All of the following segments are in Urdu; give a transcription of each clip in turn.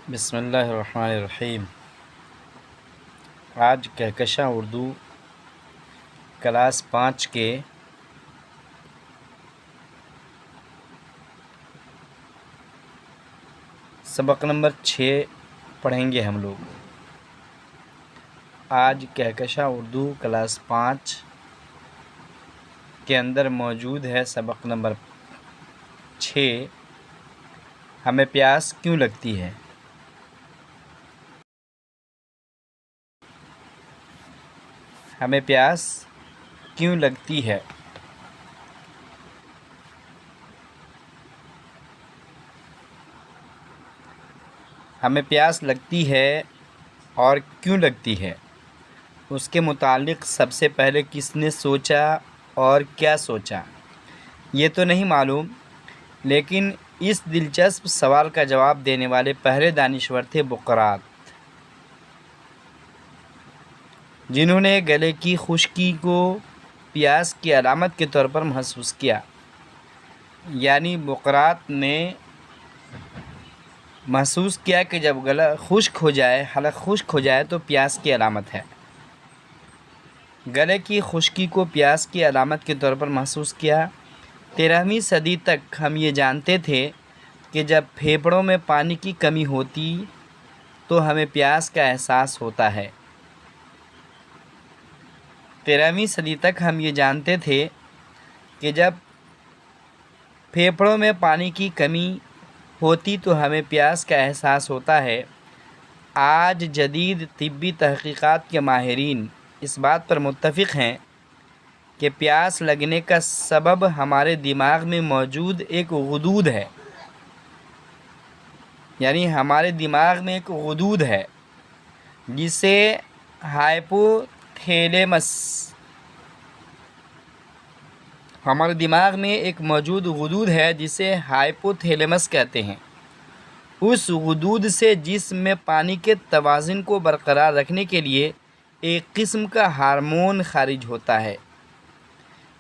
بسم اللہ الرحمن الرحیم۔ آج کہکشاں اردو کلاس 5 کے سبق نمبر 6 پڑھیں گے ہم لوگ۔ آج کہکشاں اردو کلاس 5 کے اندر موجود ہے سبق نمبر 6، ہمیں پیاس کیوں لگتی ہے؟ ہمیں پیاس کیوں لگتی ہے؟ ہمیں پیاس لگتی ہے اور کیوں لگتی ہے، اس کے متعلق سب سے پہلے کس نے سوچا اور کیا سوچا یہ تو نہیں معلوم، لیکن اس دلچسپ سوال کا جواب دینے والے پہلے دانشور تھے بقراط، جنہوں نے گلے کی خشکی کو پیاس کی علامت کے طور پر محسوس کیا۔ یعنی بقراط نے محسوس کیا کہ جب گلا خشک ہو جائے، حلق خشک ہو جائے تو پیاس کی علامت ہے۔ گلے کی خشکی کو پیاس کی علامت کے طور پر محسوس کیا۔ 13ویں صدی تک ہم یہ جانتے تھے کہ جب پھیپھڑوں میں پانی کی کمی ہوتی تو ہمیں پیاس کا احساس ہوتا ہے۔ 13ویں صدی تک ہم یہ جانتے تھے کہ جب پھیپھڑوں میں پانی کی کمی ہوتی تو ہمیں پیاس کا احساس ہوتا ہے۔ آج جدید طبی تحقیقات کے ماہرین اس بات پر متفق ہیں کہ پیاس لگنے کا سبب ہمارے دماغ میں موجود ایک غدود ہے۔ یعنی ہمارے دماغ میں ایک غدود ہے جسے ہائپوتھیلیمس، ہمارے دماغ میں ایک موجود غدود ہے جسے ہائپوتھیلیمس کہتے ہیں۔ اس غدود سے جسم میں پانی کے توازن کو برقرار رکھنے کے لیے ایک قسم کا ہارمون خارج ہوتا ہے۔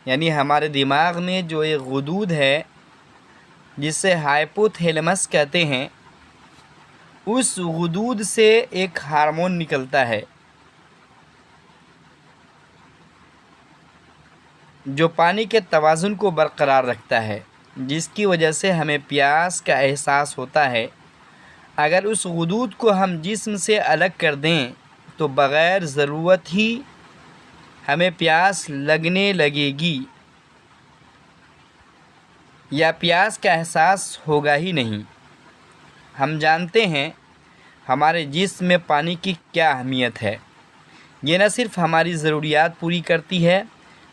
یعنی ہمارے دماغ میں جو ایک غدود ہے جسے ہائپوتھیلیمس کہتے ہیں، اس غدود سے ایک ہارمون نکلتا ہے جو پانی کے توازن کو برقرار رکھتا ہے، جس کی وجہ سے ہمیں پیاس کا احساس ہوتا ہے۔ اگر اس غدود کو ہم جسم سے الگ کر دیں تو بغیر ضرورت ہی ہمیں پیاس لگنے لگے گی یا پیاس کا احساس ہوگا ہی نہیں۔ ہم جانتے ہیں ہمارے جسم میں پانی کی کیا اہمیت ہے۔ یہ نہ صرف ہماری ضروریات پوری کرتی ہے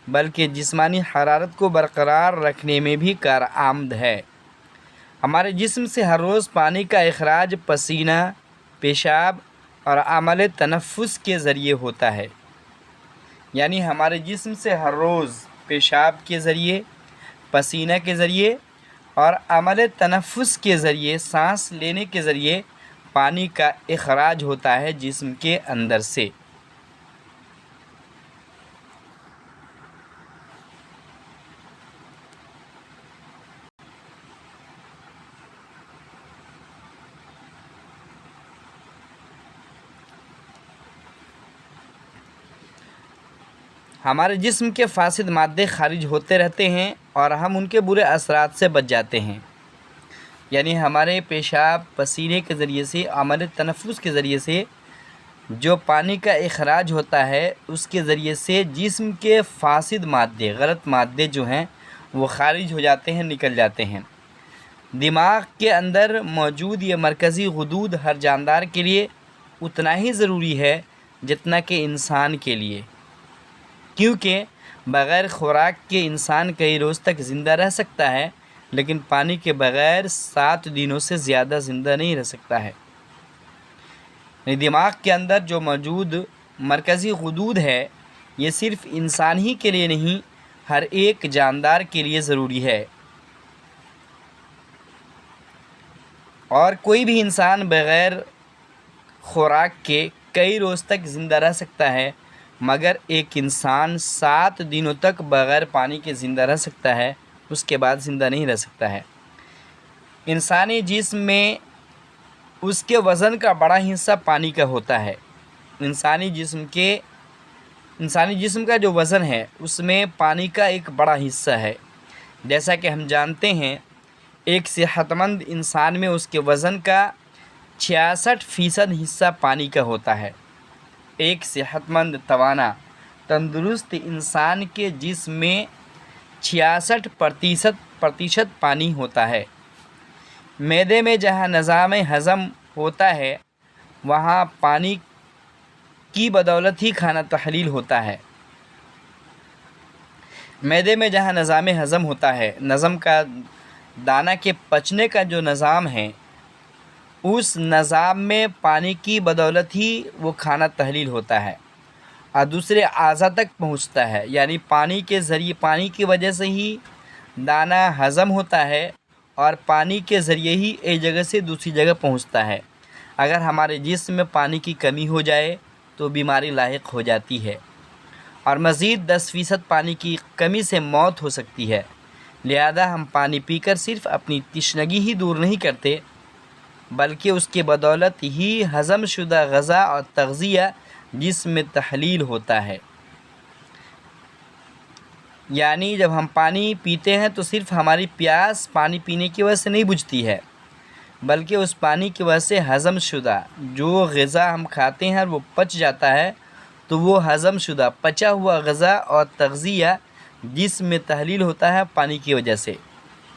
بلکہ جسمانی حرارت کو برقرار رکھنے میں بھی کارآمد ہے۔ ہمارے جسم سے ہر روز پانی کا اخراج پسینہ، پیشاب اور عمل تنفس کے ذریعے ہوتا ہے۔ یعنی ہمارے جسم سے ہر روز پیشاب کے ذریعے، پسینہ کے ذریعے اور عمل تنفس کے ذریعے، سانس لینے کے ذریعے پانی کا اخراج ہوتا ہے جسم کے اندر سے۔ ہمارے جسم کے فاسد مادے خارج ہوتے رہتے ہیں اور ہم ان کے برے اثرات سے بچ جاتے ہیں۔ یعنی ہمارے پیشاب، پسینے کے ذریعے سے، عمل تنفس کے ذریعے سے جو پانی کا اخراج ہوتا ہے، اس کے ذریعے سے جسم کے فاسد مادے، غلط مادے جو ہیں وہ خارج ہو جاتے ہیں، نکل جاتے ہیں۔ دماغ کے اندر موجود یہ مرکزی غدود ہر جاندار کے لیے اتنا ہی ضروری ہے جتنا کہ انسان کے لیے، کیونکہ بغیر خوراک کے انسان کئی روز تک زندہ رہ سکتا ہے لیکن پانی کے بغیر 7 دنوں سے زیادہ زندہ نہیں رہ سکتا ہے۔ دماغ کے اندر جو موجود مرکزی غدود ہے یہ صرف انسان ہی کے لیے نہیں، ہر ایک جاندار کے لیے ضروری ہے، اور کوئی بھی انسان بغیر خوراک کے کئی روز تک زندہ رہ سکتا ہے، مگر ایک انسان 7 دنوں تک بغیر پانی کے زندہ رہ سکتا ہے، اس کے بعد زندہ نہیں رہ سکتا ہے۔ انسانی جسم میں اس کے وزن کا بڑا حصہ پانی کا ہوتا ہے۔ انسانی جسم کا جو وزن ہے اس میں پانی کا ایک بڑا حصہ ہے۔ جیسا کہ ہم جانتے ہیں ایک صحت مند انسان میں اس کے وزن کا 66% حصہ پانی کا ہوتا ہے۔ ایک صحت مند توانا تندرست انسان کے جسم میں 66% پانی ہوتا ہے۔ معدے میں جہاں نظام ہضم ہوتا ہے وہاں پانی کی بدولت ہی کھانا تحلیل ہوتا ہے۔ معدے میں جہاں نظام ہضم ہوتا ہے، نظم کا دانہ کے پچنے کا جو نظام ہے، اس نظام میں پانی کی بدولت ہی وہ کھانا تحلیل ہوتا ہے اور دوسرے اعضاء تک پہنچتا ہے۔ یعنی پانی کے ذریعے، پانی کی وجہ سے ہی دانہ ہضم ہوتا ہے اور پانی کے ذریعے ہی ایک جگہ سے دوسری جگہ پہنچتا ہے۔ اگر ہمارے جسم میں پانی کی کمی ہو جائے تو بیماری لاحق ہو جاتی ہے اور مزید 10% پانی کی کمی سے موت ہو سکتی ہے۔ لہذا ہم پانی پی کر صرف اپنی تشنگی ہی دور نہیں کرتے بلکہ اس کے بدولت ہی ہضم شدہ غذا اور تغذیہ جسم میں تحلیل ہوتا ہے۔ یعنی جب ہم پانی پیتے ہیں تو صرف ہماری پیاس پانی پینے کی وجہ سے نہیں بجھتی ہے بلکہ اس پانی کی وجہ سے ہضم شدہ جو غذا ہم کھاتے ہیں وہ پچ جاتا ہے، تو وہ ہضم شدہ پچا ہوا غذا اور تغذیہ جسم میں تحلیل ہوتا ہے پانی کی وجہ سے،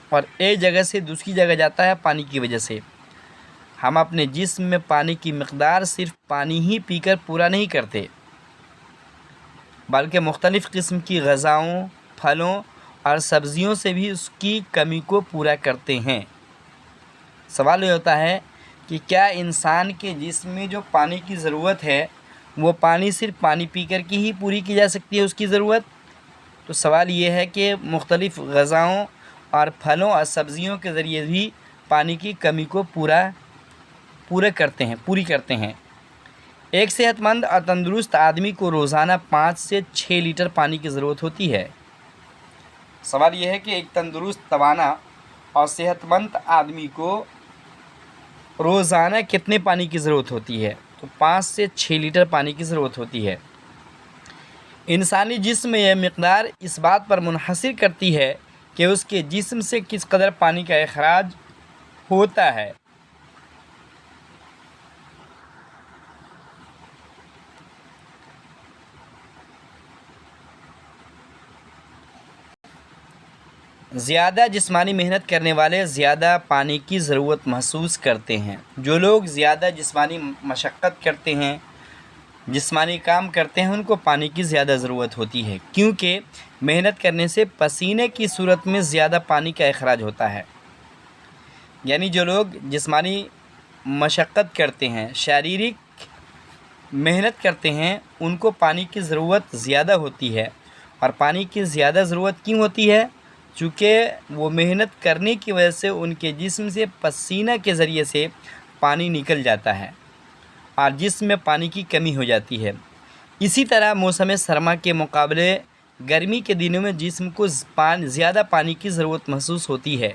اور ایک جگہ سے دوسری جگہ جاتا ہے پانی کی وجہ سے۔ ہم اپنے جسم میں پانی کی مقدار صرف پانی ہی پی کر پورا نہیں کرتے بلکہ مختلف قسم کی غذاؤں، پھلوں اور سبزیوں سے بھی اس کی کمی کو پورا کرتے ہیں۔ سوال یہ ہوتا ہے کہ کیا انسان کے جسم میں جو پانی کی ضرورت ہے وہ پانی صرف پانی پی کر کے ہی پوری کی جا سکتی ہے اس کی ضرورت؟ تو سوال یہ ہے کہ مختلف غذاؤں اور پھلوں اور سبزیوں کے ذریعے بھی پانی کی کمی کو پوری کرتے ہیں۔ ایک صحت مند اور تندرست آدمی کو روزانہ 5 سے 6 لیٹر پانی کی ضرورت ہوتی ہے۔ سوال یہ ہے کہ ایک تندرست توانا اور صحت مند آدمی کو روزانہ کتنے پانی کی ضرورت ہوتی ہے؟ تو 5 سے 6 لیٹر پانی کی ضرورت ہوتی ہے۔ انسانی جسم میں یہ مقدار اس بات پر منحصر کرتی ہے کہ اس کے جسم سے کس قدر پانی کا اخراج ہوتا ہے۔ زیادہ جسمانی محنت کرنے والے زیادہ پانی کی ضرورت محسوس کرتے ہیں۔ جو لوگ زیادہ جسمانی مشقت کرتے ہیں، جسمانی کام کرتے ہیں، ان کو پانی کی زیادہ ضرورت ہوتی ہے کیونکہ محنت کرنے سے پسینے کی صورت میں زیادہ پانی کا اخراج ہوتا ہے۔ یعنی جو لوگ جسمانی مشقت کرتے ہیں، شاریرک محنت کرتے ہیں، ان کو پانی کی ضرورت زیادہ ہوتی ہے۔ اور پانی کی زیادہ ضرورت کیوں ہوتی ہے؟ چونکہ وہ محنت کرنے کی وجہ سے ان کے جسم سے پسینہ کے ذریعے سے پانی نکل جاتا ہے اور جسم میں پانی کی کمی ہو جاتی ہے۔ اسی طرح موسم سرما کے مقابلے گرمی کے دنوں میں جسم کو زیادہ پانی کی ضرورت محسوس ہوتی ہے۔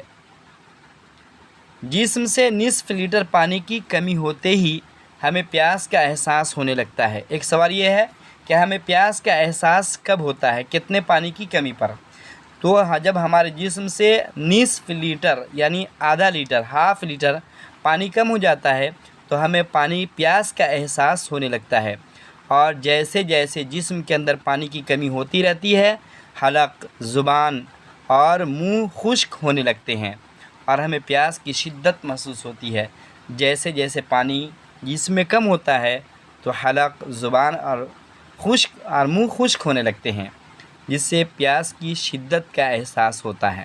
جسم سے نصف لیٹر پانی کی کمی ہوتے ہی ہمیں پیاس کا احساس ہونے لگتا ہے۔ ایک سوال یہ ہے کہ ہمیں پیاس کا احساس کب ہوتا ہے؟ کتنے پانی کی کمی پر؟ تو جب ہمارے جسم سے نصف لیٹر یعنی آدھا لیٹر، ہاف لیٹر پانی کم ہو جاتا ہے تو ہمیں پیاس کا احساس ہونے لگتا ہے، اور جیسے جیسے جسم کے اندر پانی کی کمی ہوتی رہتی ہے حلق، زبان اور منہ خشک ہونے لگتے ہیں اور ہمیں پیاس کی شدت محسوس ہوتی ہے۔ جیسے جیسے پانی جسم میں کم ہوتا ہے تو حلق، زبان اور منہ خشک ہونے لگتے ہیں، جس سے پیاس کی شدت کا احساس ہوتا ہے۔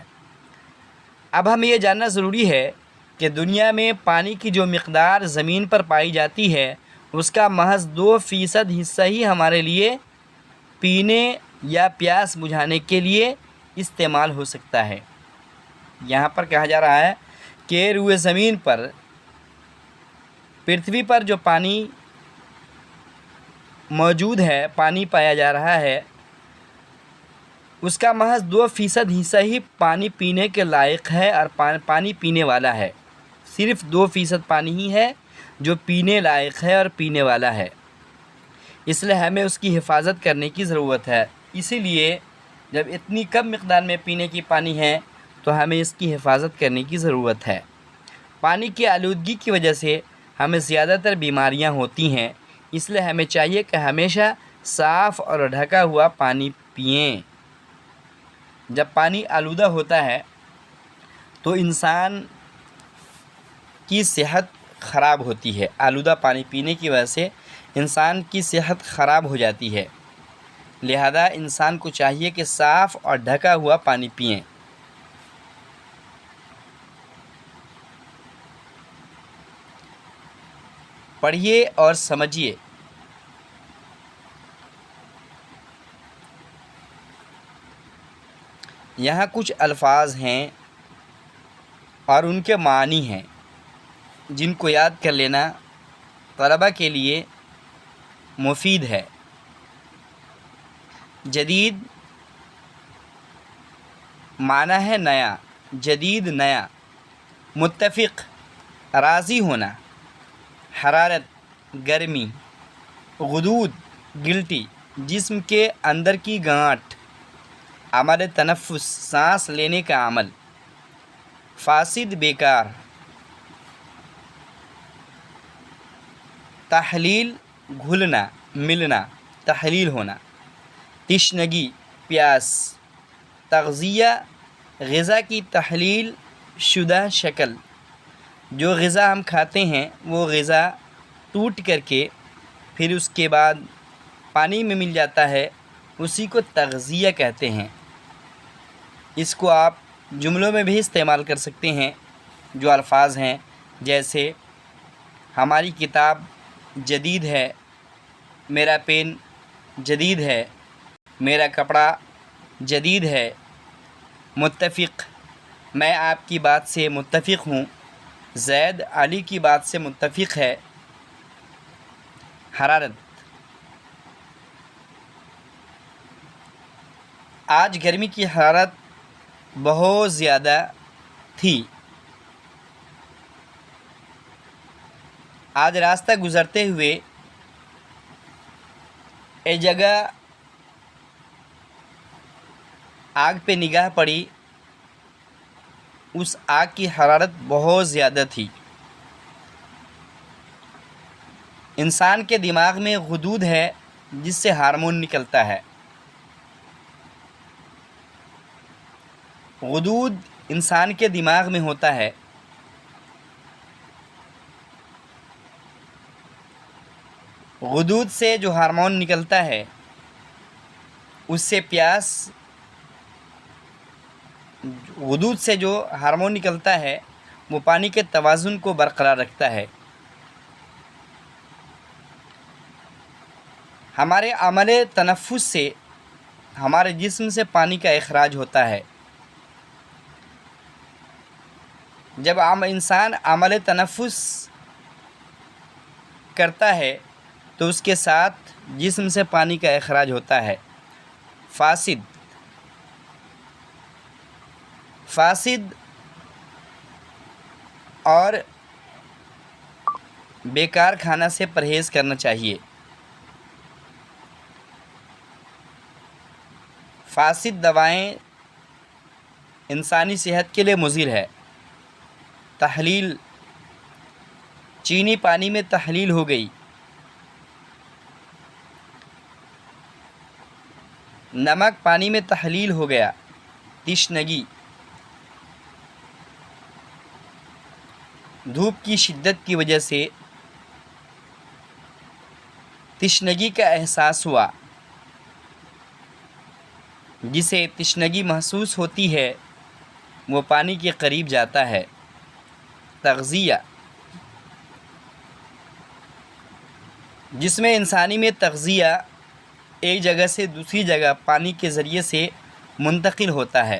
اب ہمیں یہ جاننا ضروری ہے کہ دنیا میں پانی کی جو مقدار زمین پر پائی جاتی ہے اس کا محض 2% حصہ ہی ہمارے لیے پینے یا پیاس بجھانے کے لیے استعمال ہو سکتا ہے۔ یہاں پر کہا جا رہا ہے کہ روئے زمین پر، پرتھوی پر جو پانی موجود ہے، پانی پایا جا رہا ہے، اس کا محض 2% حصہ ہی پانی پینے کے لائق ہے اور پانی پینے والا ہے۔ صرف 2% پانی ہی ہے جو پینے لائق ہے اور پینے والا ہے، اس لیے ہمیں اس کی حفاظت کرنے کی ضرورت ہے۔ اسی لیے جب اتنی کم مقدار میں پینے کی پانی ہے تو ہمیں اس کی حفاظت کرنے کی ضرورت ہے۔ پانی کی آلودگی کی وجہ سے ہمیں زیادہ تر بیماریاں ہوتی ہیں، اس لیے ہمیں چاہیے کہ ہمیشہ صاف اور ڈھکا ہوا پانی پئیں۔ جب پانی آلودہ ہوتا ہے تو انسان کی صحت خراب ہوتی ہے۔ آلودہ پانی پینے کی وجہ سے انسان کی صحت خراب ہو جاتی ہے، لہذا انسان کو چاہیے کہ صاف اور ڈھکا ہوا پانی پئیں۔ پڑھیے اور سمجھیے۔ یہاں کچھ الفاظ ہیں اور ان کے معنی ہیں جن کو یاد کر لینا طلبہ کے لیے مفید ہے۔ جدید معنی ہے نیا، جدید نیا۔ متفق راضی ہونا، حرارت گرمی، غدود گلٹی جسم کے اندر کی گانٹھ، عمل تنفس سانس لینے کا عمل، فاسد بیکار، تحلیل گھلنا ملنا تحلیل ہونا، تشنگی پیاس، تغذیہ غذا کی تحلیل شدہ شکل، جو غذا ہم کھاتے ہیں وہ غذا ٹوٹ کر کے پھر اس کے بعد پانی میں مل جاتا ہے، اسی کو تغذیہ کہتے ہیں۔ اس کو آپ جملوں میں بھی استعمال کر سکتے ہیں۔ جو الفاظ ہیں جیسے ہماری کتاب جدید ہے، میرا پین جدید ہے، میرا کپڑا جدید ہے، متفق میں آپ کی بات سے متفق ہوں، زید علی کی بات سے متفق ہے، حرارت آج گرمی کی حرارت بہت زیادہ تھی۔ آج راستہ گزرتے ہوئے ایک جگہ آگ پہ نگاہ پڑی، اس آگ کی حرارت بہت زیادہ تھی۔ انسان کے دماغ میں غدود ہے جس سے ہارمون نکلتا ہے۔ غدود انسان کے دماغ میں ہوتا ہے۔ غدود سے جو ہارمون نکلتا ہے اس سے پیاس، غدود سے جو ہارمون نکلتا ہے وہ پانی کے توازن کو برقرار رکھتا ہے۔ ہمارے عمل تنفس سے ہمارے جسم سے پانی کا اخراج ہوتا ہے۔ جب انسان عمل تنفس کرتا ہے تو اس کے ساتھ جسم سے پانی کا اخراج ہوتا ہے۔ فاسد اور بیکار کھانا سے پرہیز کرنا چاہیے۔ فاسد دوائیں انسانی صحت کے لیے مضر ہے۔ تحلیل چینی پانی میں تحلیل ہو گئی، نمک پانی میں تحلیل ہو گیا۔ تشنگی دھوپ کی شدت کی وجہ سے تشنگی کا احساس ہوا، جسے تشنگی محسوس ہوتی ہے وہ پانی کے قریب جاتا ہے۔ تغذیہ جسم انسانی میں تغذیہ ایک جگہ سے دوسری جگہ پانی کے ذریعے سے منتقل ہوتا ہے۔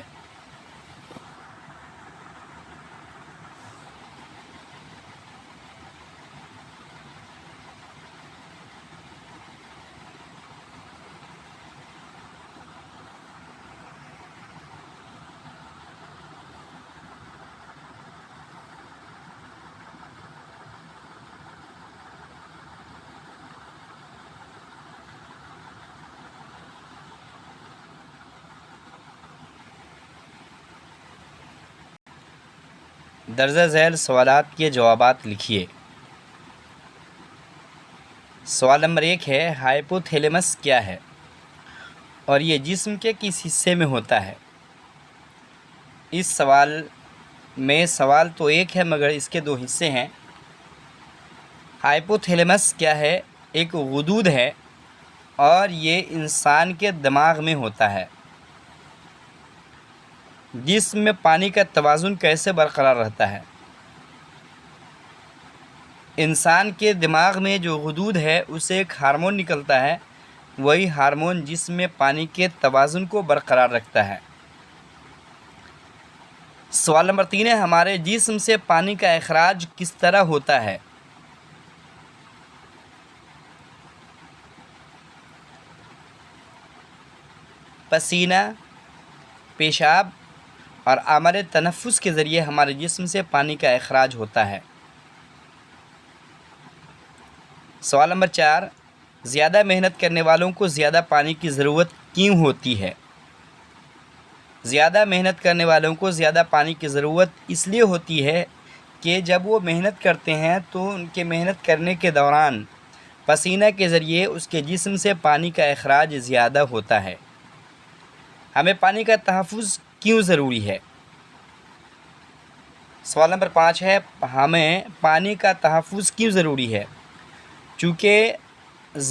درجہ ذیل سوالات کے جوابات لکھیے۔ سوال نمبر 1 ہے ہائپوتھیلیمس کیا ہے اور یہ جسم کے کس حصے میں ہوتا ہے؟ اس سوال میں سوال تو ایک ہے مگر اس کے 2 حصے ہیں۔ ہائپوتھیلیمس کیا ہے؟ ایک غدود ہے اور یہ انسان کے دماغ میں ہوتا ہے۔ جسم میں پانی کا توازن کیسے برقرار رہتا ہے؟ انسان کے دماغ میں جو غدود ہے اسے ایک ہارمون نکلتا ہے، وہی ہارمون جسم میں پانی کے توازن کو برقرار رکھتا ہے۔ سوال نمبر 3 ہے ہمارے جسم سے پانی کا اخراج کس طرح ہوتا ہے؟ پسینہ، پیشاب اور عمل تنفس کے ذریعے ہمارے جسم سے پانی کا اخراج ہوتا ہے۔ سوال نمبر 4 زیادہ محنت کرنے والوں کو زیادہ پانی کی ضرورت کیوں ہوتی ہے؟ زیادہ محنت کرنے والوں کو زیادہ پانی کی ضرورت اس لیے ہوتی ہے کہ جب وہ محنت کرتے ہیں تو ان کے محنت کرنے کے دوران پسینہ کے ذریعے اس کے جسم سے پانی کا اخراج زیادہ ہوتا ہے۔ ہمیں پانی کا تحفظ کیوں ضروری ہے؟ سوال نمبر 5 ہے ہمیں پانی کا تحفظ کیوں ضروری ہے؟ چونکہ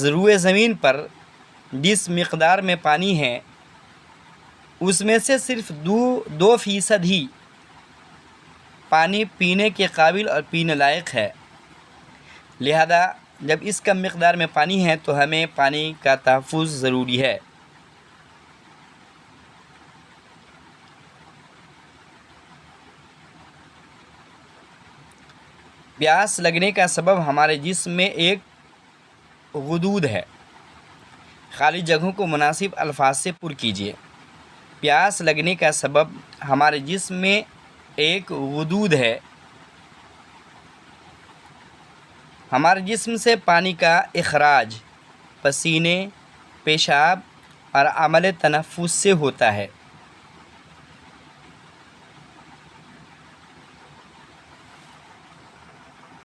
روئے زمین پر جس مقدار میں پانی ہے اس میں سے صرف 2% ہی پانی پینے کے قابل اور پینے لائق ہے، لہذا جب اس کم مقدار میں پانی ہے تو ہمیں پانی کا تحفظ ضروری ہے۔ پیاس لگنے کا سبب ہمارے جسم میں ایک غدود ہے۔ خالی جگہوں کو مناسب الفاظ سے پر کیجیے۔ پیاس لگنے کا سبب ہمارے جسم میں ایک غدود ہے۔ ہمارے جسم سے پانی کا اخراج پسینے، پیشاب اور عمل تنفس سے ہوتا ہے۔